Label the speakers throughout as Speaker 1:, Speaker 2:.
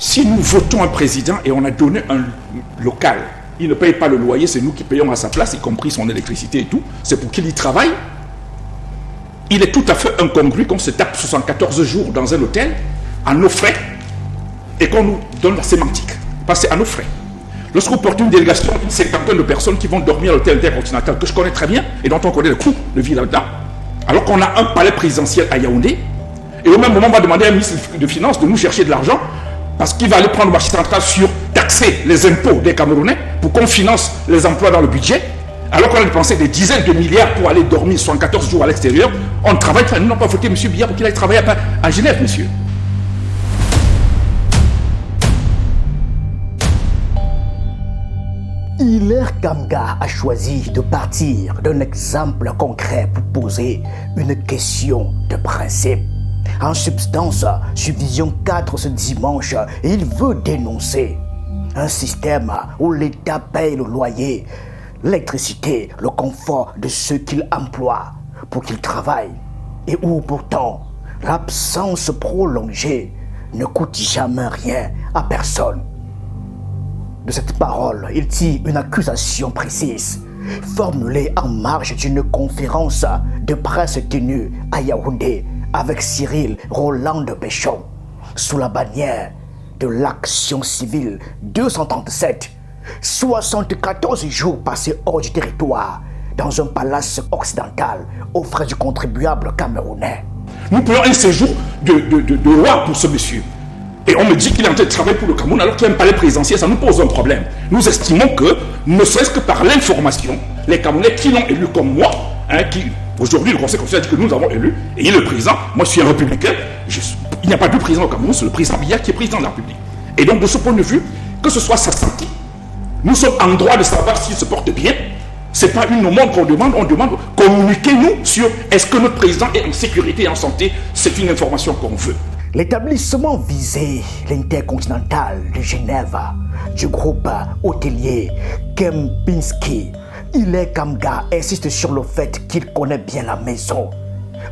Speaker 1: Si nous votons un président et on a donné un local, il ne paye pas le loyer, c'est nous qui payons à sa place, y compris son électricité et tout, c'est pour qu'il y travaille. Il est tout à fait incongru qu'on se tape 74 jours dans un hôtel à nos frais et qu'on nous donne la sémantique. Parce que c'est à nos frais. Lorsqu'on porte une délégation d'une cinquantaine de personnes qui vont dormir à l'hôtel intercontinental que je connais très bien et dont on connaît le coût de vie là-dedans, alors qu'on a un palais présidentiel à Yaoundé, et au même moment on va demander à un ministre de Finances de nous chercher de l'argent parce qu'il va aller prendre le marché central sur taxer les impôts des Camerounais pour qu'on finance les emplois dans le budget, alors qu'on a dépensé des dizaines de milliards pour aller dormir 74 jours à l'extérieur. On travaille, nous n'avons pas voté M. Biya pour qu'il aille travailler à Genève, monsieur.
Speaker 2: Hilaire Kamga a choisi de partir d'un exemple concret pour poser une question de principe. En substance, sur Vision 4 ce dimanche, il veut dénoncer un système où l'État paye le loyer, l'électricité, le confort de ceux qu'il emploie pour qu'ils travaillent et où pourtant l'absence prolongée ne coûte jamais rien à personne. De cette parole, il tire une accusation précise, formulée en marge d'une conférence de presse tenue à Yaoundé avec Cyril Roland de Péchon, sous la bannière de l'Action civile 237, 74 jours passés hors du territoire, dans un palace occidental aux frais du contribuable camerounais.
Speaker 1: Nous payons un séjour de roi pour ce monsieur. Et on me dit qu'il est en train de travailler pour le Cameroun alors qu'il y a un palais présidentiel, ça nous pose un problème. Nous estimons que, ne serait-ce que par l'information, les Camerounais qui l'ont élu comme moi, aujourd'hui le Conseil constitutionnel dit que nous avons élu, et il est le président, moi je suis un républicain, il n'y a pas deux présidents au Cameroun, c'est le président Biya qui est président de la République. Et donc de ce point de vue, que ce soit sa santé, nous sommes en droit de savoir s'il se porte bien. C'est pas une demande qu'on demande, on demande communiquez-nous sur est-ce que notre président est en sécurité et en santé, c'est une information qu'on veut.
Speaker 2: L'établissement visé, l'Intercontinental de Genève, du groupe hôtelier Kempinski, Hilaire Kamga insiste sur le fait qu'il connaît bien la maison,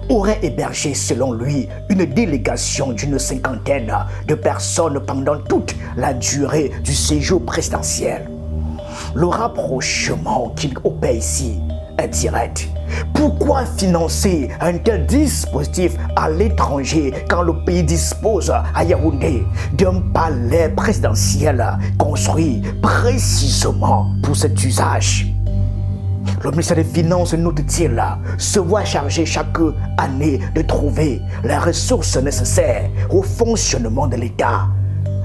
Speaker 2: aurait hébergé selon lui une délégation d'une cinquantaine de personnes pendant toute la durée du séjour présidentiel. Le rapprochement qu'il opère ici est direct. Pourquoi financer un tel dispositif à l'étranger quand le pays dispose à Yaoundé d'un palais présidentiel construit précisément pour cet usage? Le ministère des Finances, note-t-il, se voit chargé chaque année de trouver les ressources nécessaires au fonctionnement de l'État,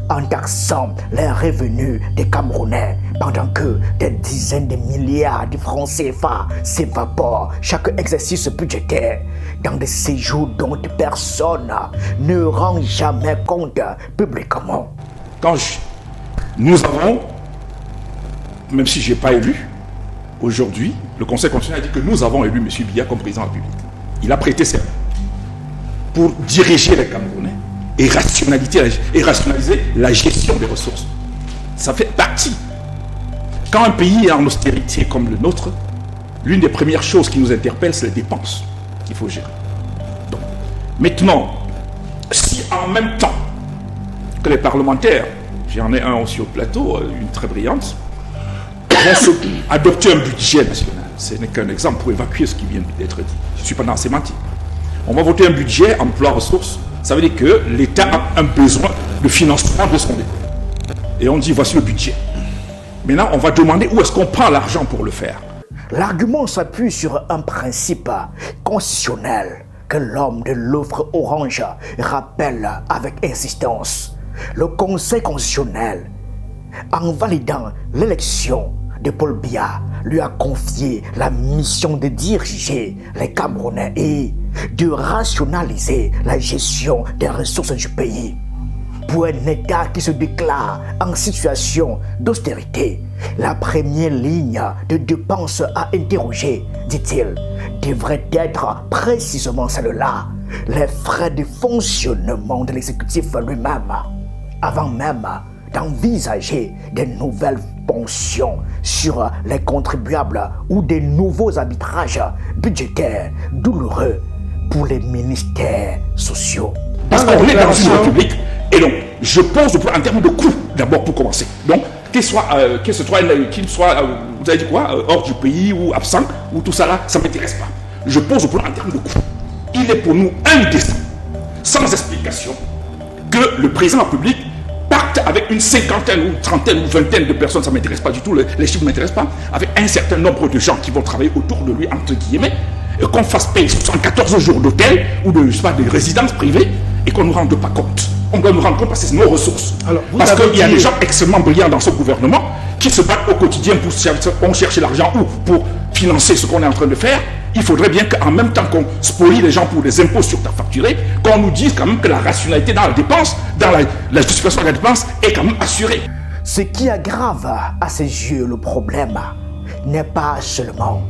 Speaker 2: en taxant les revenus des Camerounais, pendant que des dizaines de milliards de francs CFA s'évaporent chaque exercice budgétaire dans des séjours dont personne ne rend jamais compte publiquement.
Speaker 1: Nous avons, même si je n'ai pas élu, aujourd'hui, le Conseil constitutionnel a dit que nous avons élu M. Biya comme président de la République. Il a prêté serment pour diriger les Camerounais et rationaliser la gestion des ressources. Ça fait partie. Quand un pays est en austérité comme le nôtre, l'une des premières choses qui nous interpelle, c'est les dépenses qu'il faut gérer. Donc, maintenant, si en même temps que les parlementaires, j'en ai un aussi au plateau, une très brillante, vont adopter un budget national, ce n'est qu'un exemple pour évacuer ce qui vient d'être dit. Je ne suis pas dans la sémantique. On va voter un budget, emploi, ressources. Ça veut dire que l'État a un besoin de financement de son État. Et on dit, voici le budget. Maintenant, on va demander où est-ce qu'on prend l'argent pour le faire.
Speaker 2: L'argument s'appuie sur un principe constitutionnel que l'homme de l'offre orange rappelle avec insistance. Le Conseil constitutionnel, en validant l'élection de Paul Biya, lui a confié la mission de diriger les Camerounais et de rationaliser la gestion des ressources du pays. Pour un État qui se déclare en situation d'austérité, la première ligne de dépenses à interroger, dit-il, devrait être précisément celle-là, les frais de fonctionnement de l'exécutif lui-même, avant même d'envisager des nouvelles ponctions sur les contribuables ou des nouveaux arbitrages budgétaires douloureux pour les ministères sociaux.
Speaker 1: Dans Parce qu'on est dans une république. Et donc, je pose le point en termes de coût, d'abord pour commencer. Donc, qu'il soit, vous avez dit quoi, hors du pays ou absent, ou tout ça là, ça ne m'intéresse pas. Je pose le point en termes de coût. Il est pour nous indécent, sans explication, que le président de la République parte avec une cinquantaine ou trentaine ou vingtaine de personnes, ça ne m'intéresse pas du tout, les chiffres ne m'intéressent pas, avec un certain nombre de gens qui vont travailler autour de lui, entre guillemets, et qu'on fasse payer 74 jours d'hôtel ou de résidence privée, et qu'on ne nous rende pas compte. On doit nous rendre compte parce que c'est nos ressources. Alors, parce qu'il y a des gens extrêmement brillants dans ce gouvernement qui se battent au quotidien pour chercher l'argent ou pour financer ce qu'on est en train de faire. Il faudrait bien qu'en même temps qu'on spolie les gens pour les impôts surfacturés, qu'on nous dise quand même que la rationalité dans la dépense, dans la justification de la dépense est quand même assurée.
Speaker 2: Ce qui aggrave à ses yeux le problème n'est pas seulement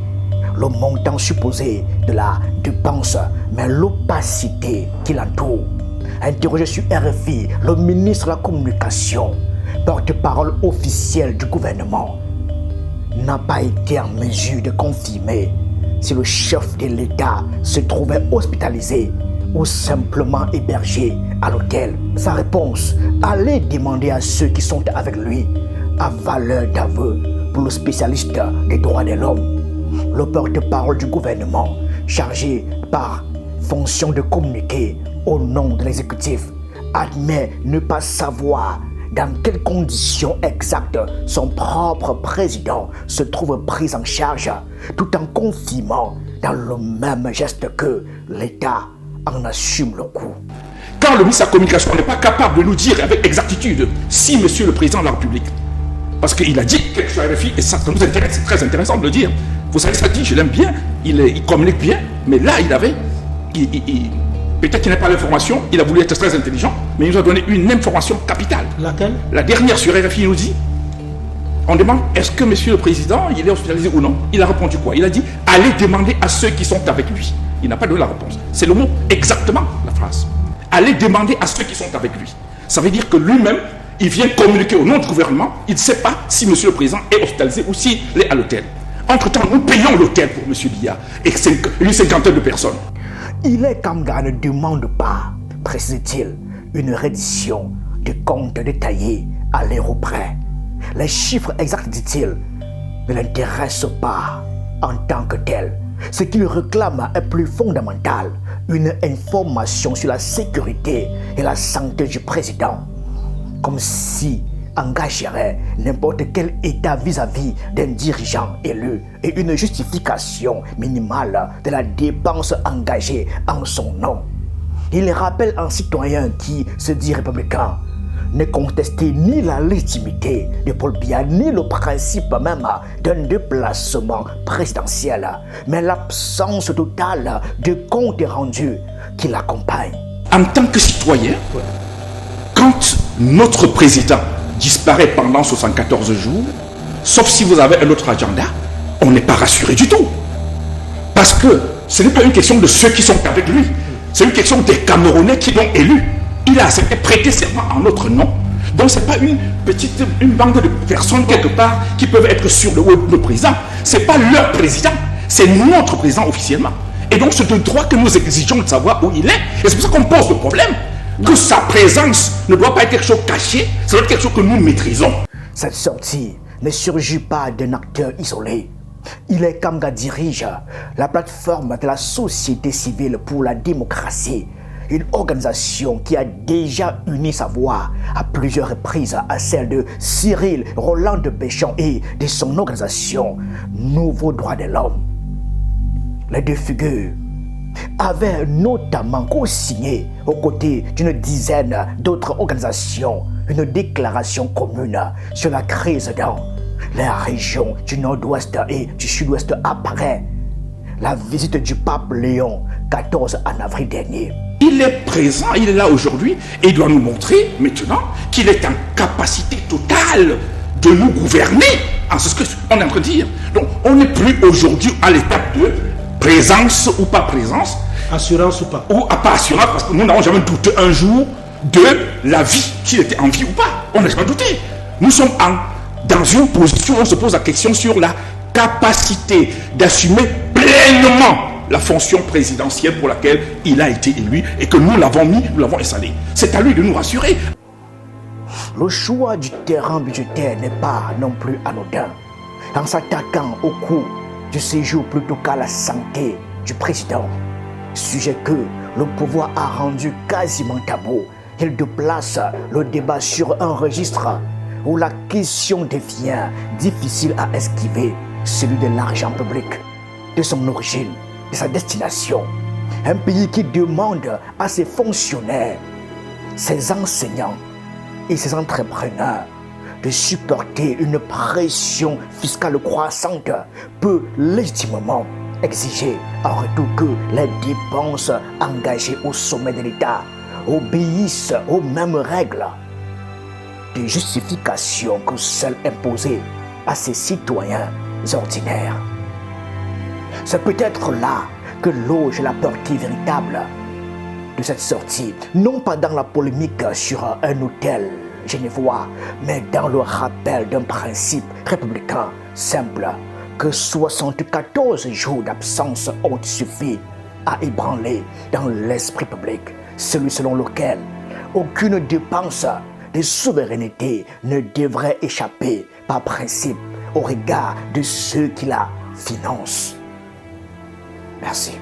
Speaker 2: le montant supposé de la dépense, mais l'opacité qui l'entoure. Interrogé sur RFI, le ministre de la Communication, porte-parole officiel du gouvernement, n'a pas été en mesure de confirmer si le chef de l'État se trouvait hospitalisé ou simplement hébergé à l'hôtel. Sa réponse, allez demander à ceux qui sont avec lui, à valeur d'aveu pour le spécialiste des droits de l'homme. Le porte-parole du gouvernement, chargé par fonction de communiquer au nom de l'exécutif, admet ne pas savoir dans quelles conditions exactes son propre président se trouve pris en charge, tout en confirmant dans le même geste que l'État en assume le coût.
Speaker 1: Quand le ministre de la Communication n'est pas capable de nous dire avec exactitude si Monsieur le Président de la République, parce qu'il a dit quelque chose à RFI, et ça nous intéresse, c'est très intéressant de le dire. Vous savez, ça dit, je l'aime bien, il communique bien, mais là, peut-être qu'il n'a pas l'information, il a voulu être très intelligent, mais il nous a donné une information capitale.
Speaker 2: Laquelle?
Speaker 1: La dernière sur RFI, il nous dit, on demande, est-ce que Monsieur le Président, il est hospitalisé ou non? Il a répondu quoi? Il a dit, allez demander à ceux qui sont avec lui. Il n'a pas donné la réponse. C'est le mot exactement, la phrase. Allez demander à ceux qui sont avec lui. Ça veut dire que lui-même, il vient communiquer au nom du gouvernement, il ne sait pas si Monsieur le Président est hospitalisé ou s'il est à l'hôtel. Entre-temps, nous payons l'hôtel pour M. Biya et une cinquantaine de personnes.
Speaker 2: Il est Kamga ne demande pas, précise-t-il, une reddition de comptes détaillés à l'euro près. Les chiffres exacts, dit-il, ne l'intéressent pas en tant que tel. Ce qu'il réclame est plus fondamental, une information sur la sécurité et la santé du président. Comme si engagerait n'importe quel État vis-à-vis d'un dirigeant élu et une justification minimale de la dépense engagée en son nom. Il rappelle un citoyen qui se dit républicain ne contestait ni la légitimité de Paul Biya, ni le principe même d'un déplacement présidentiel, mais l'absence totale de compte rendu qui l'accompagne.
Speaker 1: En tant que citoyen, quand notre président disparaît pendant 74 jours, sauf si vous avez un autre agenda, on n'est pas rassuré du tout. Parce que ce n'est pas une question de ceux qui sont avec lui, c'est une question des Camerounais qui l'ont élu. Il a accepté prêter serment en notre nom. Donc ce n'est pas une bande de personnes quelque part qui peuvent être sur le haut de notre président. Ce n'est pas leur président, c'est notre président officiellement. Et donc c'est de droit que nous exigeons de savoir où il est. Et c'est pour ça qu'on pose le problème. Que sa présence ne doit pas être quelque chose caché, ça doit être quelque chose que nous maîtrisons.
Speaker 2: Cette sortie ne surgit pas d'un acteur isolé. Il est Kamga dirige la plateforme de la société civile pour la démocratie, une organisation qui a déjà uni sa voix à plusieurs reprises à celle de Cyril Roland de Béchon et de son organisation Nouveau Droit de l'Homme. Les deux figures avaient notamment co-signé aux côtés d'une dizaine d'autres organisations une déclaration commune sur la crise dans les régions du nord-ouest et du sud-ouest après la visite du pape Léon XIV en avril dernier.
Speaker 1: Il est présent, il est là aujourd'hui et il doit nous montrer maintenant qu'il est en capacité totale de nous gouverner. C'est ce qu'on est en train de dire. Donc on n'est plus aujourd'hui à l'étape de présence ou pas présence.
Speaker 3: Assurance ou pas.
Speaker 1: Ou pas assurance, parce que nous n'avons jamais douté un jour de la vie, qu'il était en vie ou pas. On n'a jamais douté. Nous sommes dans une position où on se pose la question sur la capacité d'assumer pleinement la fonction présidentielle pour laquelle il a été élu et que nous l'avons mis, nous l'avons installé. C'est à lui de nous rassurer.
Speaker 2: Le choix du terrain budgétaire n'est pas non plus anodin. En s'attaquant au coût du séjour plutôt qu'à la santé du président, sujet que le pouvoir a rendu quasiment tabou, il déplace le débat sur un registre où la question devient difficile à esquiver, celui de l'argent public, de son origine, de sa destination. Un pays qui demande à ses fonctionnaires, ses enseignants et ses entrepreneurs de supporter une pression fiscale croissante peut légitimement exiger en retour que les dépenses engagées au sommet de l'État obéissent aux mêmes règles de justification que celles imposées à ses citoyens ordinaires. C'est peut-être là que loge la portée véritable de cette sortie, non pas dans la polémique sur un hôtel genevois, mais dans le rappel d'un principe républicain simple que 74 jours d'absence ont suffi à ébranler dans l'esprit public, celui selon lequel aucune dépense de souveraineté ne devrait échapper par principe au regard de ceux qui la financent. Merci.